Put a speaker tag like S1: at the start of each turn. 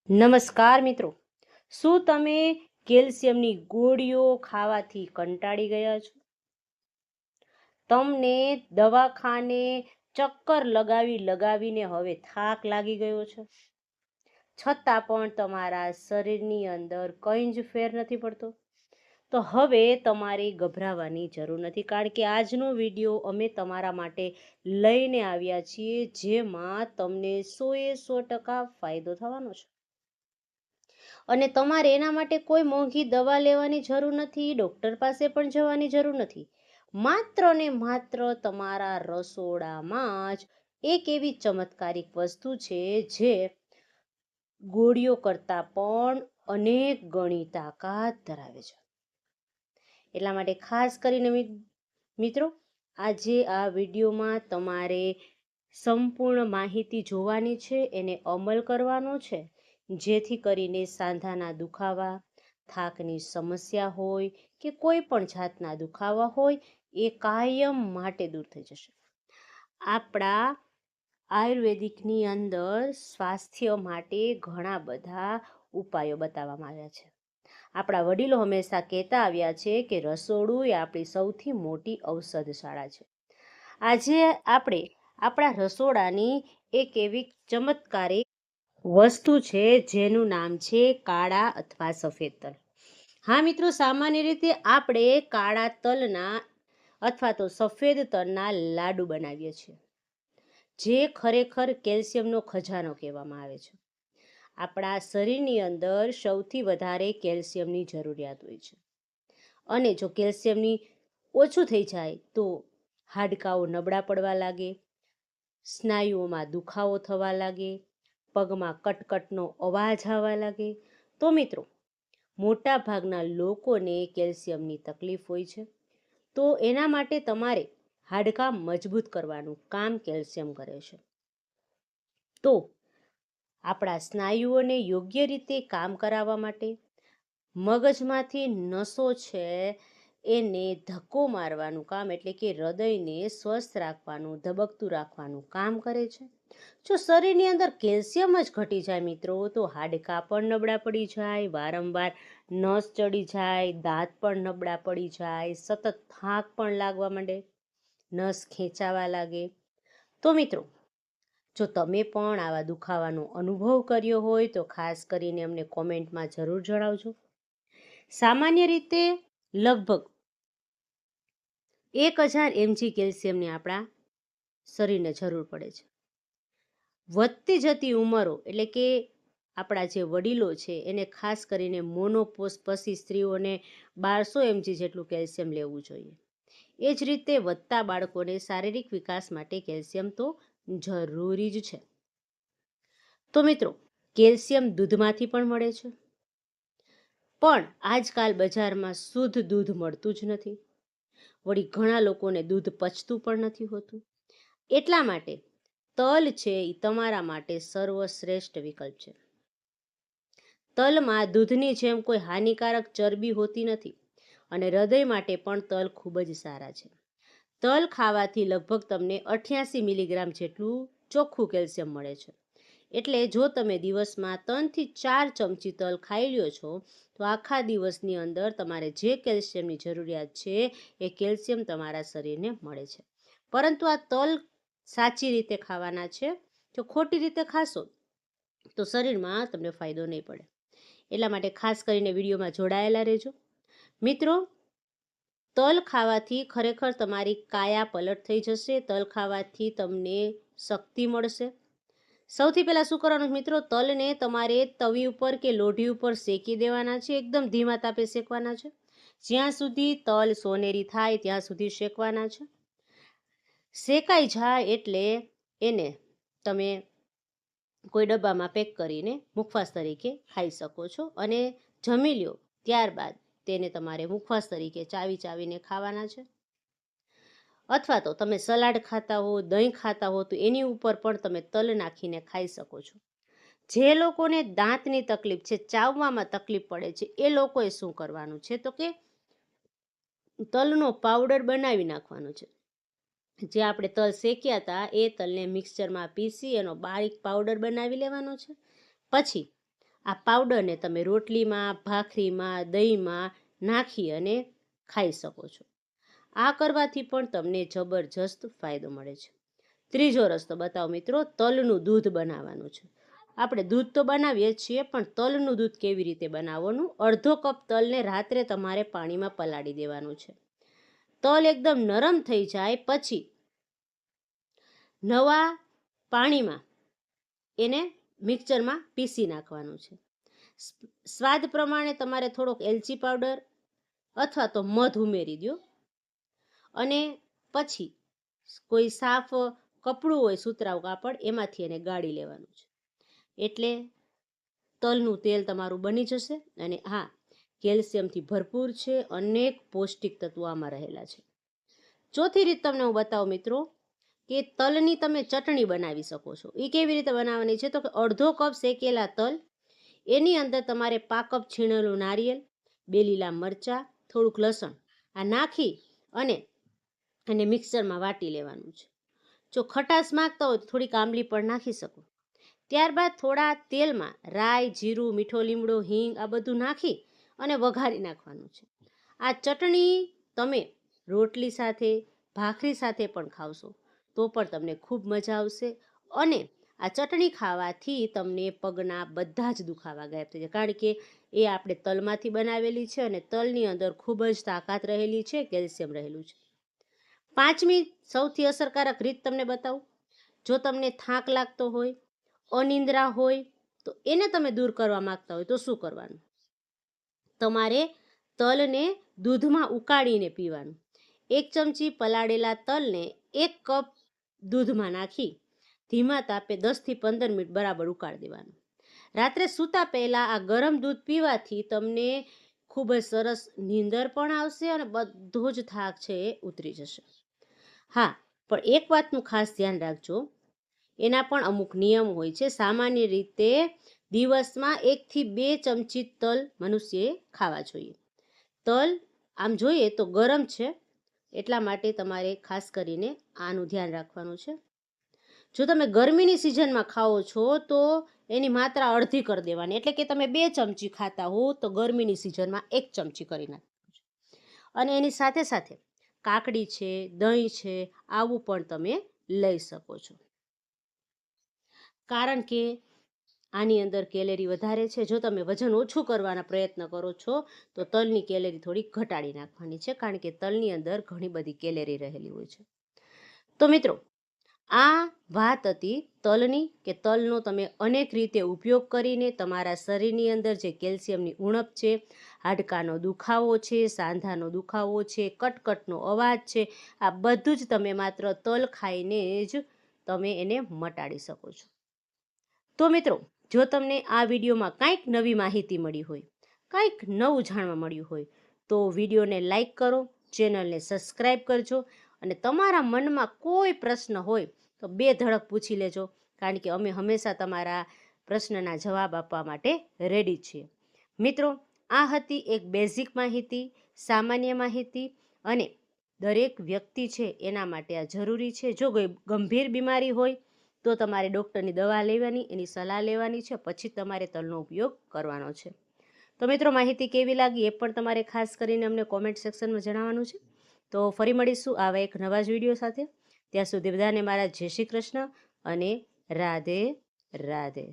S1: નમસ્કાર મિત્રો, શું તમે કેલ્શિયમની ગોળીઓ ખાવાથી કંટાળી ગયા છો? તમને દવાખાને ચક્કર લગાવીને હવે થાક લાગી ગયો છે, છતાં પણ તમારા શરીરની અંદર કંઈ જ ફેર નથી પડતો? તો હવે તમારે ગભરાવાની જરૂર નથી, કારણ કે આજનો વિડીયો અમે તમારા માટે લઈને આવ્યા છીએ, જેમાં તમને 100% ફાયદો થવાનો છે. અને તમારે એના માટે કોઈ મોંઘી દવા લેવાની જરૂર નથી, ડૉક્ટર પાસે પણ જવાની જરૂર નથી. માત્ર ને માત્ર તમારા રસોડામાં જ એક એવી ચમત્કારિક વસ્તુ છે જે ગોળીઓ કરતાં પણ અનેક ગણી તાકાત ધરાવે છે. એટલા માટે ખાસ કરીને મિત્રો, આજે આ વિડીયોમાં તમારે સંપૂર્ણ માહિતી જોવાની છે, એને અમલ કરવાનો છે, જેથી કરીને સાંધાના દુખાવા, થાકની સમસ્યા હોય કે કોઈ પણ જાતના દુખાવા હોય એ કાયમ માટે દૂર થઈ જશે. આપણા આયુર્વેદિકની અંદર સ્વાસ્થ્ય માટે ઘણા બધા ઉપાયો બતાવવામાં આવ્યા છે. આપણા વડીલો હંમેશા કહેતા આવ્યા છે કે રસોડું એ આપણી સૌથી મોટી ઔષધશાળા છે. આજે આપણે આપણા રસોડાની એક એવી ચમત્કારિક વસ્તુ છે જેનું નામ છે કાળા અથવા સફેદ તલ. હા મિત્રો, સામાન્ય રીતે આપણે કાળા તલના અથવા તો સફેદ તલના લાડુ બનાવીએ છીએ, જે ખરેખર કેલ્શિયમનો ખજાનો કહેવામાં આવે છે. આપણા શરીરની અંદર સૌથી વધારે કેલ્શિયમની જરૂરિયાત હોય છે, અને જો કેલ્શિયમની ઓછું થઈ જાય તો હાડકાઓ નબળા પડવા લાગે, સ્નાયુઓમાં દુખાવો થવા લાગે, પગમાં કટકટનો અવાજ આવવા લાગે. તો મિત્રો, મોટા ભાગના લોકોને કેલ્શિયમની તકલીફ હોય છે, તો એના માટે તમારે હાડકાં મજબૂત કરવાનું કામ કેલ્શિયમ કરે છે. તો આપણા સ્નાયુઓને યોગ્ય રીતે કામ કરાવવા માટે મગજમાંથી નસો છે એને ધક્કો મારવાનું કામ, એટલે કે હૃદયને સ્વસ્થ રાખવાનું, ધબકતું રાખવાનું કામ કરે છે. જો શરીરની અંદર કેલ્શિયમ જ ઘટી જાય મિત્રો, તો હાડકાં પણ નબળા પડી જાય, વારંવાર નસ ચડી જાય, દાંત પણ નબળા પડી જાય, સતત થાક પણ લાગવા માંડે, નસ ખેંચાવા લાગે. તો મિત્રો, જો તમે પણ આવા દુખાવાનો અનુભવ કર્યો હોય તો ખાસ કરીને અમને કોમેન્ટમાં જરૂર જણાવજો. સામાન્ય રીતે લગભગ 1000 mg કેલ્શિયમની આપણા શરીરને જરૂર પડે છે. વધતી જતી ઉંમરો, એટલે કે આપણા જે વડીલો છે એને ખાસ કરીને મોનોપોઝ પછી સ્ત્રીઓને 1200 mg જેટલું કેલ્શિયમ લેવું જોઈએ. એ જ રીતે વધતા બાળકોને શારીરિક વિકાસ માટે કેલ્શિયમ તો જરૂરી જ છે. તો મિત્રો, કેલ્શિયમ દૂધમાંથી પણ મળે છે, પણ આજકાલ બજારમાં શુદ્ધ દૂધ મળતું જ નથી. વળી ઘણા લોકોને દૂધ પચતું પણ નથી હોતું. એટલા માટે તલ છે એ તમારા માટે સર્વશ્રેષ્ઠ વિકલ્પ છે. તલમાં દૂધની જેમ કોઈ હાનિકારક ચરબી હોતી નથી, અને હૃદય માટે પણ તલ ખૂબ જ સારા છે. તલ ખાવાથી લગભગ તમને 88 મિલીગ્રામ જેટલું ચોખ્ખું કેલ્શિયમ મળે છે. એટલે જો તમે દિવસમાં 3 થી 4 ચમચી તલ ખાઈ લ્યો છો તો આખા દિવસની અંદર તમારે જે કેલ્શિયમની જરૂરિયાત છે એ કેલ્શિયમ તમારા શરીરને મળે છે. પરંતુ આ તલ સાચી રીતે ખાવાના છે. જો ખોટી રીતે ખાશો તો શરીરમાં તમને ફાયદો નહીં પડે. એટલા માટે ખાસ કરીને વિડીયોમાં જોડાયેલા રહેજો. મિત્રો, તલ ખાવાથી ખરેખર તમારી કાયા પલટ થઈ જશે. તલ ખાવાથી તમને શક્તિ મળશે. સૌથી પહેલાં શું કરવાનું મિત્રો, તલને તમારે તવી ઉપર કે લોઢી ઉપર શેકી દેવાના છે. એકદમ ધીમા તાપે શેકવાના છે. જ્યાં સુધી તલ સોનેરી થાય ત્યાં સુધી શેકવાના છે. શેકાઈ જાય એટલે એને તમે કોઈ ડબ્બામાં પેક કરીને મુખવાસ તરીકે ખાઈ શકો છો, અને જમી લ્યો ત્યારબાદ તેને તમારે મુખવાસ તરીકે ચાવીને ખાવાના છે. અથવા તો તમે સલાડ ખાતા હો, દહીં ખાતા હો તો એની ઉપર પણ તમે તલ નાખીને ખાઈ શકો છો. જે લોકોને દાંતની તકલીફ છે, ચાવવામાં તકલીફ પડે છે, એ લોકોએ શું કરવાનું છે તો કે તલનો પાવડર બનાવી નાખવાનો છે. જે આપણે તલ શેક્યા હતા એ તલને મિક્સચરમાં પીસી એનો બારીક પાવડર બનાવી લેવાનો છે. પછી આ પાવડરને તમે રોટલીમાં, ભાખરીમાં, દહીંમાં નાખી અને ખાઈ શકો છો. આ કરવાથી પણ તમને જબરજસ્ત ફાયદો મળે છે. ત્રીજો રસ્તો બતાવો મિત્રો, તલનું દૂધ બનાવવાનું છે. આપણે દૂધ તો બનાવીએ છીએ, પણ તલનું દૂધ કેવી રીતે બનાવવાનું? અડધો કપ તલને રાત્રે તમારે પાણીમાં પલાળી દેવાનું છે. તલ એકદમ નરમ થઈ જાય પછી નવા પાણીમાં એને મિક્સરમાં પીસી નાખવાનું છે. સ્વાદ પ્રમાણે તમારે થોડોક એલચી પાવડર અથવા તો મધ ઉમેરી દો અને પછી કોઈ સાફ કપડું હોય, સુતરાઉ કાપડ, એમાંથી એને ગાળી લેવાનું છે. એટલે તલનું તેલ તમારું બની જશે. અને હા, કેલ્શિયમથી ભરપૂર છે, અનેક પૌષ્ટિક તત્વો આમાં રહેલા છે. ચોથી રીત તમને હું બતાવું મિત્રો, કે તલની તમે ચટણી બનાવી શકો છો. એ કેવી રીતે બનાવવાની છે? તો કે અડધો કપ શેકેલા તલ, એની અંદર તમારે પાકપ છીણેલું નારિયેળ, 2 લીલા મરચાં, થોડુંક લસણ આ નાખી અને એને મિક્સરમાં વાટી લેવાનું છે. જો ખટાશ માગતા હોય તો થોડીક આંબલી પણ નાખી શકો. ત્યારબાદ થોડા તેલમાં રાઈ, જીરું, મીઠો લીમડો, હિંગ આ બધું નાખી અને વઘારી નાખવાનું છે. આ ચટણી તમે રોટલી સાથે, ભાખરી સાથે પણ ખાવશો તો પણ તમને ખૂબ મજા આવશે. અને આ ચટણી ખાવાથી તમને પગના બધા જ દુખાવા ગાયબ થઈ જાય, કારણ કે એ આપણે તલમાંથી બનાવેલી છે અને તલની અંદર ખૂબ જ તાકાત રહેલી છે, કેલ્શિયમ રહેલું છે. પાંચમી સૌથી અસરકારક રીત તમને બતાવું. જો તમને થાક લાગતો હોય, અનિંદ્રા હોય, તો એને તમે દૂર કરવા માંગતા હોય તો શું કરવાનું? તમારે તલને દૂધમાં ઉકાળીને પીવાનું. 1 ચમચી પલાળેલા તલને 1 કપ દૂધમાં નાખી ધીમા તાપે 10 થી 15 મિનિટ બરાબર ઉકાળી દેવાનું. રાત્રે સૂતા પહેલાં આ ગરમ દૂધ પીવાથી તમને ખૂબ જ સરસ નીંદર પણ આવશે અને બધો જ થાક છે એ ઉતરી જશે. હા, પણ એક વાતનું ખાસ ધ્યાન રાખજો, એના પણ અમુક નિયમ હોય છે. સામાન્ય રીતે દિવસમાં 1 થી 2 ચમચી તલ મનુષ્યએ ખાવા જોઈએ. તલ આમ જોઈએ તો ગરમ છે, એટલા માટે તમારે ખાસ કરીને આનું ધ્યાન રાખવાનું છે. જો તમે ગરમીની સિઝનમાં ખાઓ છો તો એની માત્રા અડધી કરી દેવાની, એટલે કે તમે 2 ચમચી ખાતા હો તો ગરમીની સિઝનમાં 1 ચમચી કરી નાખવાનું છે. અને એની સાથે સાથે કાકડી છે, દહીં છે, આવું પણ તમે લઈ શકો છો, કારણ કે આની અંદર કેલેરી વધારે છે. જો તમે વજન ઓછું કરવાના પ્રયત્ન કરો છો તો તલની કેલેરી થોડી ઘટાડી નાખવાની છે, કારણ કે તલની અંદર ઘણી બધી કેલેરી રહેલી હોય છે. તો મિત્રો, આ વાત હતી તલની, કે તલનો તમે અનેક રીતે ઉપયોગ કરીને તમારા શરીરની અંદર જે કેલ્શિયમની ઉણપ છે, હાડકાનો દુખાવો છે, સાંધાનો દુખાવો છે, કટકટનો અવાજ છે, આ બધું જ તમે માત્ર તલ ખાઈને જ તમે એને મટાડી શકો છો. તો મિત્રો, જો તમને આ વિડીયોમાં કંઈક નવી માહિતી મળી હોય, કંઈક નવું જાણવા મળ્યું હોય, તો વિડીયોને લાઈક કરો, ચેનલને સબસ્ક્રાઈબ કરજો અને તમારા મનમાં કોઈ પ્રશ્ન હોય તો 2 ધડક પૂછી લેજો, કારણ કે અમે હંમેશા તમારા પ્રશ્નના જવાબ આપવા માટે રેડી છીએ. મિત્રો, આ હતી એક બેઝિક માહિતી, સામાન્ય માહિતી, અને દરેક વ્યક્તિ છે એના માટે આ જરૂરી છે. જો કોઈ ગંભીર બીમારી હોય તો તમારે ડૉક્ટરની દવા લેવાની, એની સલાહ લેવાની છે, પછી તમારે તલનો ઉપયોગ કરવાનો છે. તો મિત્રો, માહિતી કેવી લાગી એ પણ તમારે ખાસ કરીને અમને કોમેન્ટ સેક્શનમાં જણાવવાનું છે. તો ફરી મળીશું આવા એક નવા જ વિડીયો સાથે. ત્યાં સુધી બધાને મારા જય શ્રી કૃષ્ણ અને રાધે રાધે.